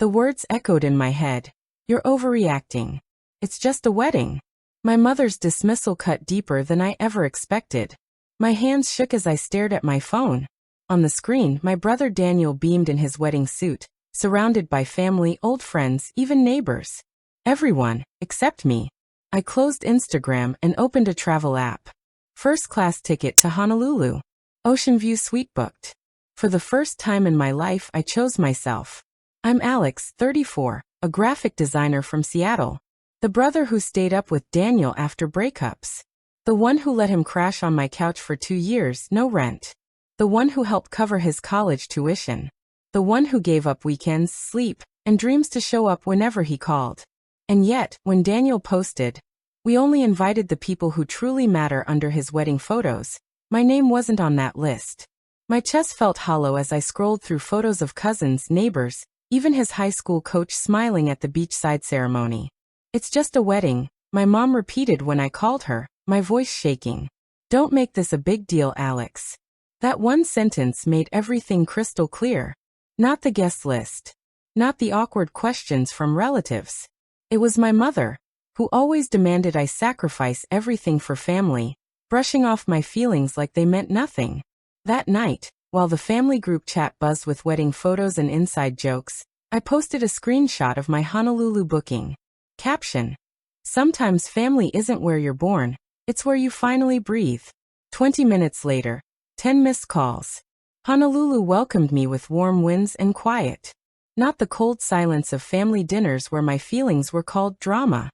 The words echoed in my head. You're overreacting. It's just a wedding. My mother's dismissal cut deeper than I ever expected. My hands shook as I stared at my phone. On the screen, my brother Daniel beamed in his wedding suit, surrounded by family, old friends, even neighbors. Everyone, except me. I closed Instagram and opened a travel app. First-class ticket to Honolulu. Ocean view suite booked. For the first time in my life, I chose myself. I'm Alex, 34, a graphic designer from Seattle. The brother who stayed up with Daniel after breakups. The one who let him crash on my couch for 2 years, no rent. The one who helped cover his college tuition. The one who gave up weekends, sleep, and dreams to show up whenever he called. And yet, when Daniel posted, "We only invited the people who truly matter" under his wedding photos, my name wasn't on that list. My chest felt hollow as I scrolled through photos of cousins, neighbors, even his high school coach smiling at the beachside ceremony. "It's just a wedding," my mom repeated when I called her, my voice shaking. "Don't make this a big deal, Alex." That one sentence made everything crystal clear. Not the guest list. Not the awkward questions from relatives. It was my mother, who always demanded I sacrifice everything for family, brushing off my feelings like they meant nothing. That night, while the family group chat buzzed with wedding photos and inside jokes, I posted a screenshot of my Honolulu booking. Caption: "Sometimes family isn't where you're born, it's where you finally breathe." 20 minutes later, 10 missed calls. Honolulu welcomed me with warm winds and quiet. Not the cold silence of family dinners where my feelings were called drama.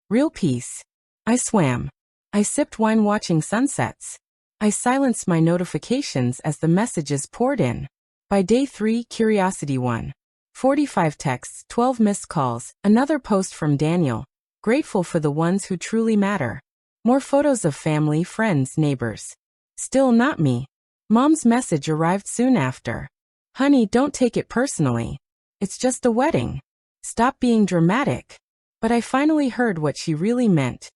Real peace. I swam. I sipped wine watching sunsets. I silenced my notifications as the messages poured in. By day 3, curiosity won. 45 texts, 12 missed calls, another post from Daniel. Grateful for the ones who truly matter. More photos of family, friends, neighbors. Still not me. Mom's message arrived soon after. "Honey, don't take it personally. It's just a wedding. Stop being dramatic." But I finally heard what she really meant.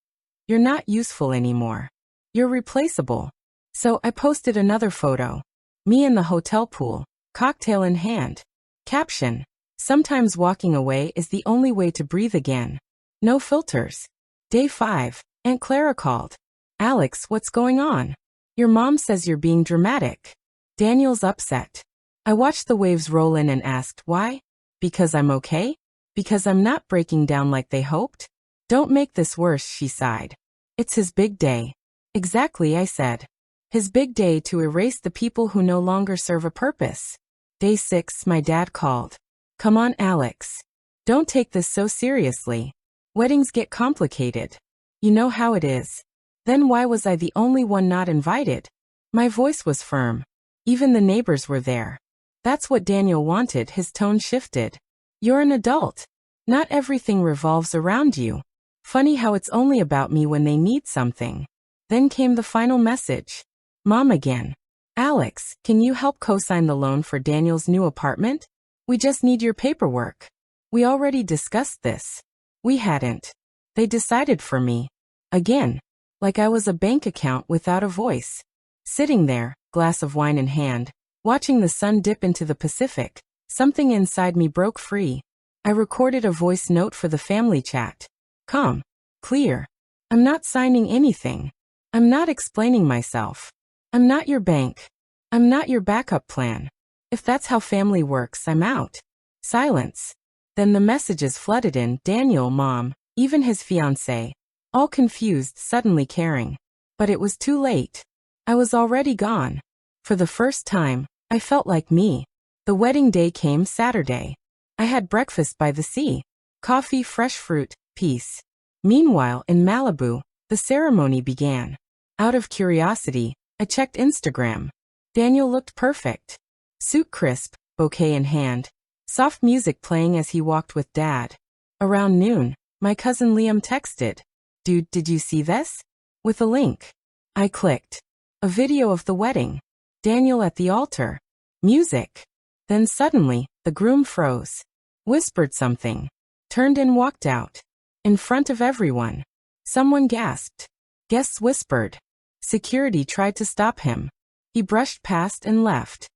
You're not useful anymore. You're replaceable. So I posted another photo. Me in the hotel pool, cocktail in hand. Caption: "Sometimes walking away is the only way to breathe again." No filters. Day 5, Aunt Clara called. "Alex, what's going on? Your mom says you're being dramatic." Daniel's upset. I watched the waves roll in and asked, why? Because I'm okay? Because I'm not breaking down like they hoped? "Don't make this worse," she sighed. "It's his big day." "Exactly," I said. "His big day to erase the people who no longer serve a purpose." Day 6, my dad called. "Come on, Alex. Don't take this so seriously. Weddings get complicated. You know how it is." Then why was I the only one not invited? My voice was firm. Even the neighbors were there. "That's what Daniel wanted," his tone shifted. "You're an adult. Not everything revolves around you. Funny how it's only about me when they need something." Then came the final message. Mom again. "Alex, can you help co-sign the loan for Daniel's new apartment? We just need your paperwork." We already discussed this. We hadn't. They decided for me. Again. Like I was a bank account without a voice. Sitting there, glass of wine in hand, watching the sun dip into the Pacific, something inside me broke free. I recorded a voice note for the family chat. Calm. Clear. I'm not signing anything. I'm not explaining myself. I'm not your bank. I'm not your backup plan. If that's how family works, I'm out. Silence. Then the messages flooded in. Daniel, Mom, even his fiancée. All confused, suddenly caring. But it was too late. I was already gone. For the first time, I felt like me. The wedding day came Saturday. I had breakfast by the sea. Coffee, fresh fruit, peace. Meanwhile, in Malibu, the ceremony began. Out of curiosity, I checked Instagram. Daniel looked perfect. Suit crisp, bouquet in hand. Soft music playing as he walked with Dad. Around noon, my cousin Liam texted. "Dude, did you see this?" With a link. I clicked. A video of the wedding. Daniel at the altar. Music. Then suddenly, the groom froze. Whispered something. Turned and walked out. In front of everyone. Someone gasped. Guests whispered. Security tried to stop him. He brushed past and left.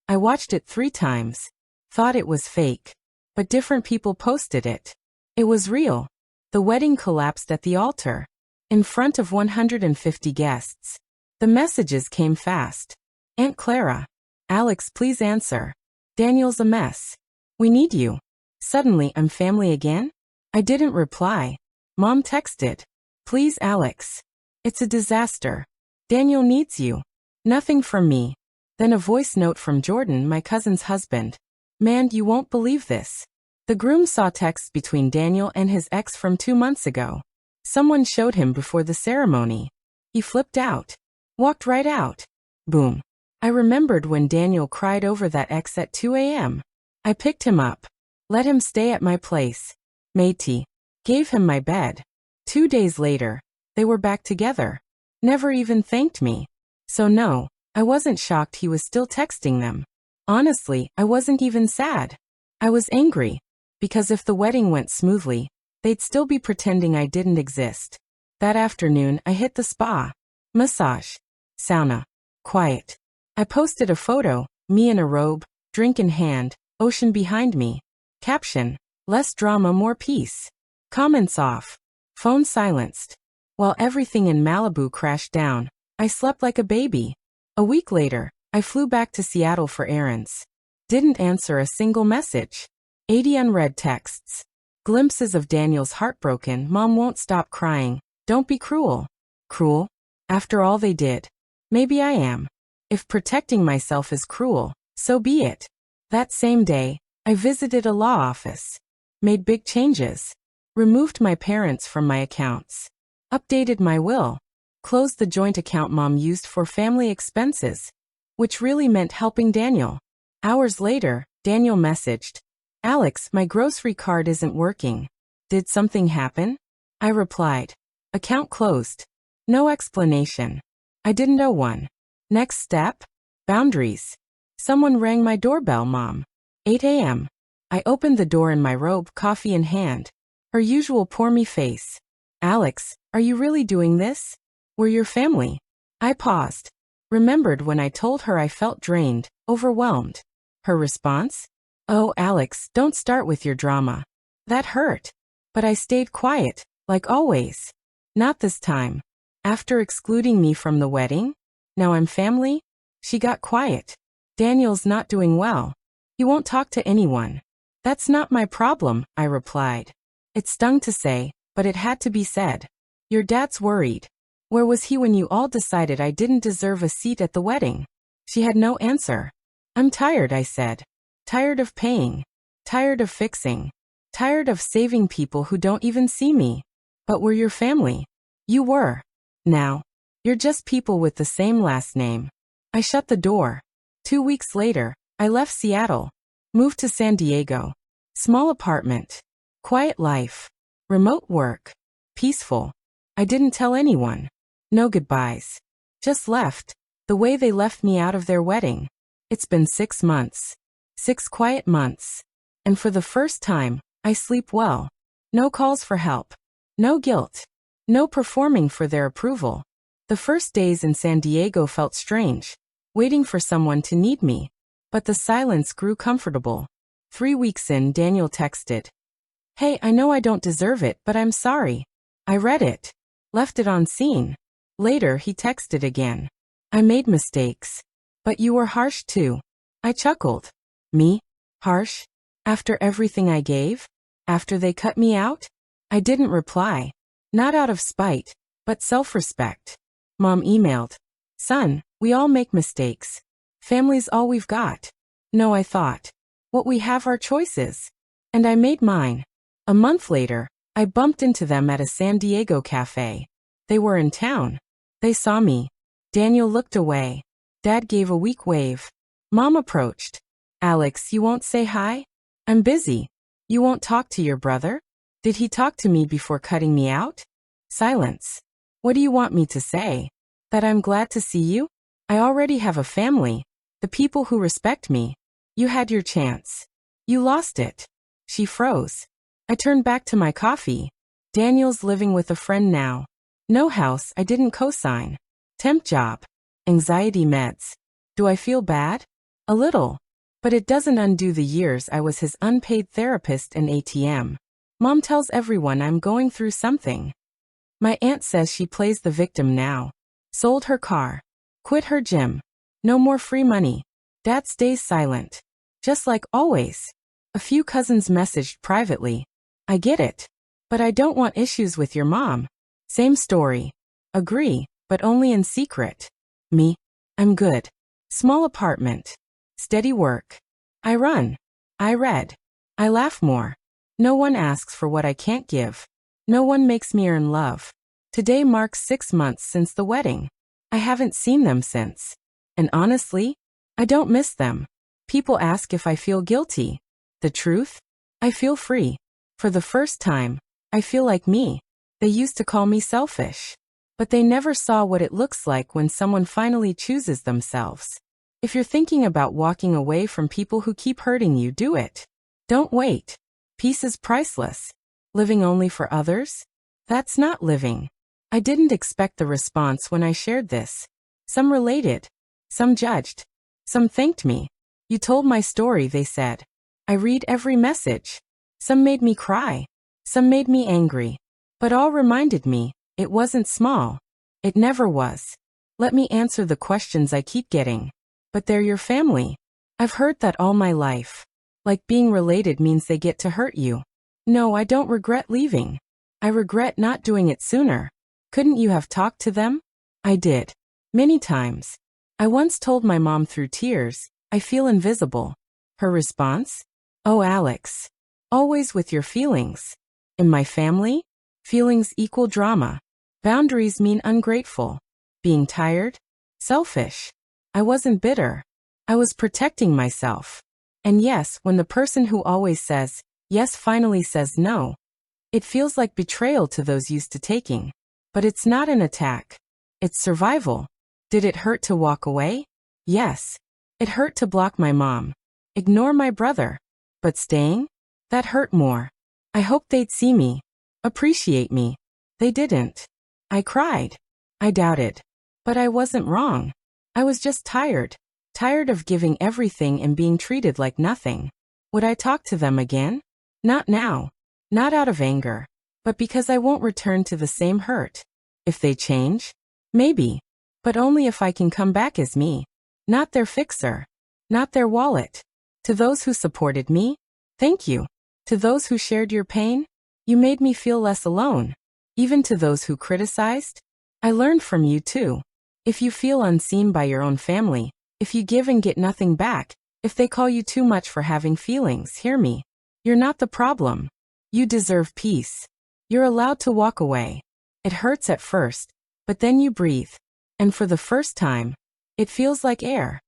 I watched it 3 times. Thought it was fake. but different people posted it. It was real. The wedding collapsed at the altar, in front of 150 guests. The messages came fast. Aunt Clara. Alex, please answer. Daniel's a mess. We need you. Suddenly, I'm family again? I didn't reply. Mom texted. Please, Alex. It's a disaster. Daniel needs you. Nothing from me. Then a voice note from Jordan, my cousin's husband. Man, you won't believe this. The groom saw texts between Daniel and his ex from 2 months ago. Someone showed him before the ceremony. He flipped out. Walked right out. Boom. I remembered when Daniel cried over that ex at 2 a.m. I picked him up. Let him stay at my place. Made tea. Gave him my bed. 2 days later, they were back together. Never even thanked me. So no, I wasn't shocked he was still texting them. Honestly, I wasn't even sad. I was angry. Because if the wedding went smoothly, they'd still be pretending I didn't exist. That afternoon, I hit the spa. Massage. Sauna. Quiet. I posted a photo, me in a robe, drink in hand, ocean behind me. Caption. Less drama, more peace. Comments off. Phone silenced. While everything in Malibu crashed down, I slept like a baby. A week later, I flew back to Seattle for errands. Didn't answer a single message. 80 unread texts. Glimpses of Daniel's heartbroken, Mom won't stop crying. Don't be cruel. Cruel? After all they did. Maybe I am. If protecting myself is cruel, so be it. That same day, I visited a law office. Made big changes. Removed my parents from my accounts. Updated my will. Closed the joint account Mom used for family expenses. Which really meant helping Daniel. Hours later, Daniel messaged. Alex, my grocery card isn't working. Did something happen? I replied. Account closed. No explanation. I didn't owe one. Next step? Boundaries. Someone rang my doorbell, Mom. 8 a.m. I opened the door in my robe, coffee in hand. Her usual pour me face. Alex, are you really doing this? We're your family. I paused. Remembered when I told her I felt drained, overwhelmed. Her response? Oh, Alex, don't start with your drama. That hurt. But I stayed quiet, like always. Not this time. After excluding me from the wedding? Now I'm family? She got quiet. Daniel's not doing well. He won't talk to anyone. That's not my problem, I replied. It stung to say, but it had to be said. Your dad's worried. Where was he when you all decided I didn't deserve a seat at the wedding? She had no answer. I'm tired, I said. Tired of paying. Tired of fixing. Tired of saving people who don't even see me. But we're your family. You were. Now, you're just people with the same last name. I shut the door. 2 weeks later, I left Seattle. Moved to San Diego. Small apartment. Quiet life. Remote work. Peaceful. I didn't tell anyone. No goodbyes. Just left. The way they left me out of their wedding. It's been 6 months. 6 quiet months. And for the first time, I sleep well. No calls for help. No guilt. No performing for their approval. The first days in San Diego felt strange, waiting for someone to need me. But the silence grew comfortable. 3 weeks in, Daniel texted. Hey, I know I don't deserve it, but I'm sorry. I read it. Left it on scene. Later, he texted again. I made mistakes. But you were harsh too. I chuckled. Me? Harsh? After everything I gave? After they cut me out? I didn't reply. Not out of spite, but self-respect. Mom emailed. Son, we all make mistakes. Family's all we've got. No, I thought. What we have are choices. And I made mine. A month later, I bumped into them at a San Diego cafe. They were in town. They saw me. Daniel looked away. Dad gave a weak wave. Mom approached. Alex, you won't say hi? I'm busy. You won't talk to your brother? Did he talk to me before cutting me out? Silence. What do you want me to say? That I'm glad to see you? I already have a family. The people who respect me. You had your chance. You lost it. She froze. I turned back to my coffee. Daniel's living with a friend now. No house, I didn't co-sign. Temp job. Anxiety meds. Do I feel bad? A little. But it doesn't undo the years I was his unpaid therapist and ATM. Mom tells everyone I'm going through something. My aunt says she plays the victim now. Sold her car. Quit her gym. No more free money. Dad stays silent. Just like always. A few cousins messaged privately. I get it. But I don't want issues with your mom. Same story. Agree, but only in secret. Me? I'm good. Small apartment. Steady work. I run. I read. I laugh more. No one asks for what I can't give. No one makes me earn love. Today marks 6 months since the wedding. I haven't seen them since. And honestly, I don't miss them. People ask if I feel guilty. The truth? I feel free. For the first time, I feel like me. They used to call me selfish. But they never saw what it looks like when someone finally chooses themselves. If you're thinking about walking away from people who keep hurting you, do it. Don't wait. Peace is priceless. Living only for others? That's not living. I didn't expect the response when I shared this. Some related. Some judged. Some thanked me. You told my story, they said. I read every message. Some made me cry. Some made me angry. But all reminded me, it wasn't small. It never was. Let me answer the questions I keep getting. But they're your family. I've heard that all my life. Like being related means they get to hurt you. No, I don't regret leaving. I regret not doing it sooner. Couldn't you have talked to them? I did. Many times. I once told my mom through tears, I feel invisible. Her response? Oh, Alex. Always with your feelings. In my family? Feelings equal drama. Boundaries mean ungrateful. Being tired? Selfish. I wasn't bitter. I was protecting myself. And yes, when the person who always says yes finally says no, it feels like betrayal to those used to taking. But it's not an attack. It's survival. Did it hurt to walk away? Yes. It hurt to block my mom. Ignore my brother. But staying? That hurt more. I hoped they'd see me. Appreciate me. They didn't. I cried. I doubted. But I wasn't wrong. I was just tired. Tired of giving everything and being treated like nothing. Would I talk to them again? Not now. Not out of anger. But because I won't return to the same hurt. If they change? Maybe. But only if I can come back as me. Not their fixer. Not their wallet. To those who supported me, thank you. To those who shared your pain, you made me feel less alone. Even to those who criticized, I learned from you too. If you feel unseen by your own family, if you give and get nothing back, if they call you too much for having feelings, hear me. You're not the problem. You deserve peace. You're allowed to walk away. It hurts at first, but then you breathe. And for the first time, it feels like air.